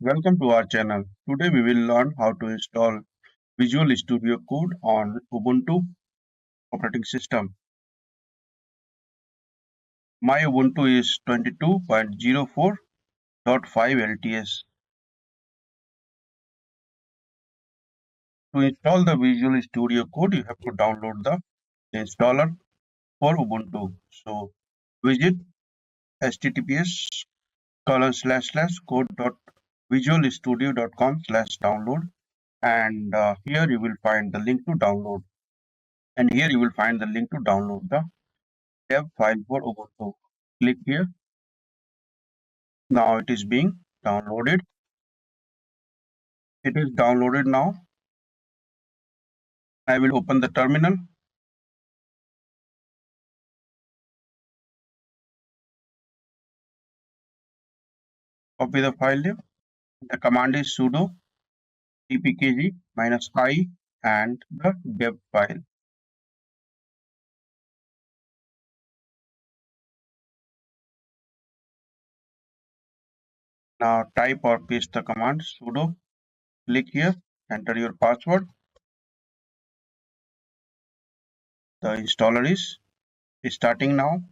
Welcome to our channel. Today we will learn how to install Visual Studio Code on Ubuntu operating system. My Ubuntu is 22.04.5 LTS. To install the Visual Studio Code, you have to download the installer for Ubuntu. So visit https://code.visualstudio.com/download, and here you will find the link to download. And here you will find the link to download the dev file for Ubuntu. Click here. Now it is being downloaded. It is downloaded now. I will open the terminal. Copy the file name. The command is sudo -i and the dev file. Now type or paste the command sudo. Click here. Enter your password. The installer is starting now.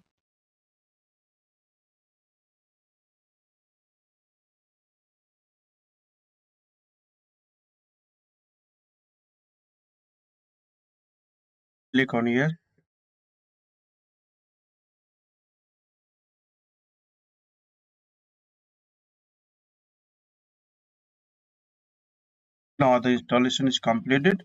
Click on here. Now the installation is completed.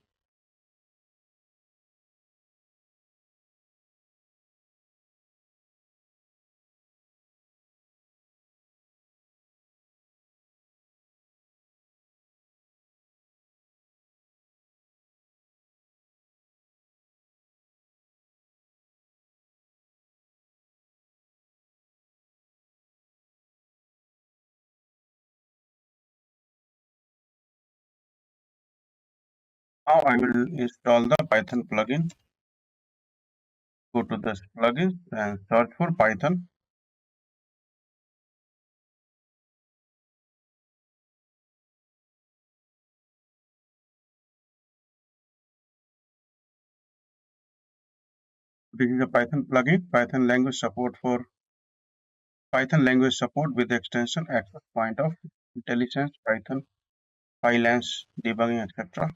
Now I will install the Python plugin. Go to this plugin and search for Python. This is a Python plugin. Python language support with the extension access point of intelligence, Python, Pylance, debugging, etc.